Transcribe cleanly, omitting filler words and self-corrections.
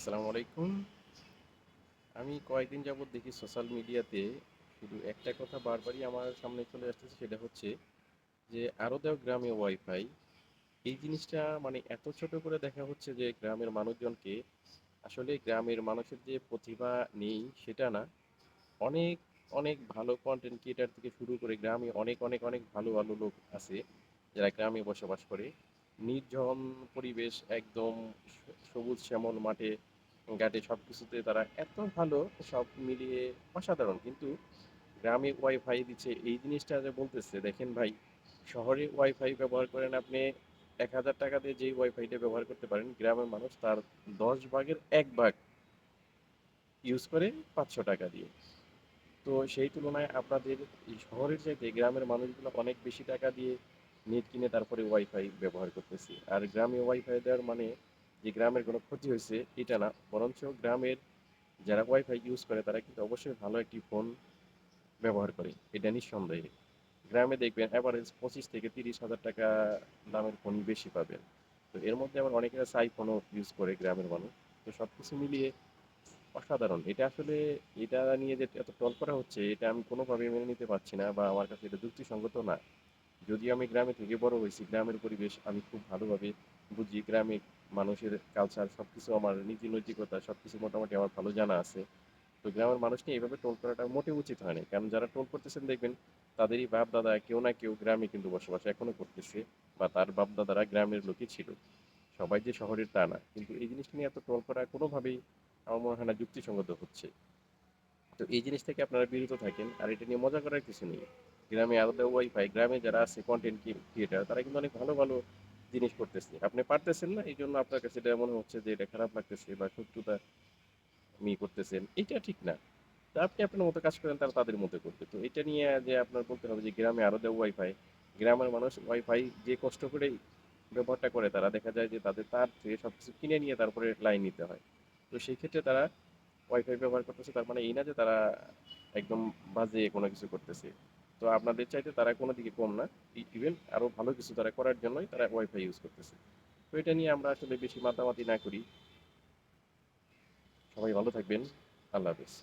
আসসালামু আলাইকুম। আমি কয়েকদিন যাবৎ দেখি সোশ্যাল মিডিয়াতে শুধু একটা কথা বারবারই আমার সামনে চলে আসতেছে, সেটা হচ্ছে যে আরও দাও গ্রামে ওয়াইফাই। এই জিনিসটা মানে এত ছোট করে দেখা হচ্ছে যে গ্রামের মানুষজনকে, আসলে গ্রামের মানুষের যে প্রতিভা নেই সেটা না, অনেক অনেক ভালো কন্টেন্ট ক্রিয়েটার থেকে শুরু করে গ্রামে অনেক অনেক অনেক ভালো ভালো লোক আছে যারা গ্রামে বসবাস করে। নির্জন পরিবেশ, একদম সবুজ শ্যামল মাঠে ঘাটে সব কিছুতে তারা এত ভালো, সব মিলিয়ে অসাধারণ। কিন্তু গ্রামে ওয়াইফাই দিচ্ছে এই জিনিসটা যে বলতেছে, দেখেন ভাই, শহরে ওয়াইফাই ব্যবহার করেন আপনি 1,000 টাকা দিয়ে যেই ওয়াইফাইটা ব্যবহার করতে পারেন, গ্রামের মানুষ তার 10 ভাগের 1 ভাগ ইউজ করে 500 টাকা দিয়ে। তো সেই তুলনায় আপনাদের এই শহরের চাইতে গ্রামের মানুষগুলো অনেক বেশি টাকা দিয়ে নেট কিনে তারপরে ওয়াইফাই ব্যবহার করতেছে। আর গ্রামে ওয়াইফাই দেওয়ার মানে যে গ্রামের কোনো ক্ষতি হয়েছে এটা না, বরঞ্চ গ্রামের যারা ওয়াইফাই ইউজ করে তারা কিন্তু অবশ্যই ভালো একটি ফোন ব্যবহার করে, এটা নিঃসন্দেহে। গ্রামে দেখবেন অ্যাভারেজ 25 থেকে 30 হাজার টাকা দামের ফোনই বেশি পাবেন। তো এর মধ্যে আবার অনেকেরা আইফোনও ইউজ করে গ্রামের মানুষ। তো সব কিছু মিলিয়ে অসাধারণ। এটা আসলে, এটা নিয়ে যে এত ট্রল করা হচ্ছে এটা আমি কোনোভাবেই মেনে নিতে পারছি না, বা আমার কাছে এটা যুক্তিসঙ্গত না। যদিও আমি গ্রামে থেকে বড় হয়েছি, গ্রামের পরিবেশ আমি খুব ভালোভাবে বুঝি, গ্রামে মানুষের কালচার সব কিছু, আমার নীতি নৈতিকতা সব কিছু মোটামুটি আমার ভালো জানা আছে। তো গ্রামের মানুষ নিয়ে এভাবে টোল করাটা মোটেও উচিত হয় না, কারণ যারা টোল করতেছেন দেখবেন তাদেরই বাপ দাদা কেউ না কেউ গ্রামে কিন্তু বসবাস এখনো করতেছে, বা তার বাপ দাদারা গ্রামের লোকই ছিল। সবাই যে শহরের তা না, কিন্তু এই জিনিসটা নিয়ে এত টোল করা কোনোভাবেই আমার মনে হয় না যুক্তিসঙ্গত হচ্ছে। তো এই জিনিস থেকে আপনারা বিরত থাকেন, আর এটা নিয়ে মজা করার কিছু নেই। গ্রামে আলাদা ওয়াইফাই, গ্রামে যারা আছে কন্টেন্ট ক্রিয়েটার তারা কিন্তু অনেক ভালো ভালো জিনিস করতেছে, আপনি পারতেছেন না এই জন্য আপনার কাছে এটা মনে হচ্ছে যে এটা খারাপ লাগতেছে বা শত্রুতা করতেছেন, এটা ঠিক না। তা আপনি আপনার মতো কাজ করেন, তারা তাদের মতো করবে। তো এটা নিয়ে যে আপনার বলতে হবে যে গ্রামে আরো দেয় ওয়াইফাই, গ্রামের মানুষ ওয়াইফাই যে কষ্ট করে ব্যবহারটা করে, তারা দেখা যায় যে তাদের তার থেকে সবকিছু কিনে নিয়ে তারপরে লাইন নিতে হয়। তো সেই ক্ষেত্রে তারা ওয়াইফাই ব্যবহার করতেছে, তার মানে এই না যে তারা একদম বাজে কোনো কিছু করতেছে। তো আপনাদের চাইতে তারা কোনো দিকে কম না, ইভেন আরো ভালো কিছু তারা করার জন্যই তারা ওয়াইফাই ইউজ করতেছে। তো এটা নিয়ে আমরা আসলে বেশি মাতামাতি না করি। সবাই ভালো থাকবেন। আল্লাহ হাফেজ।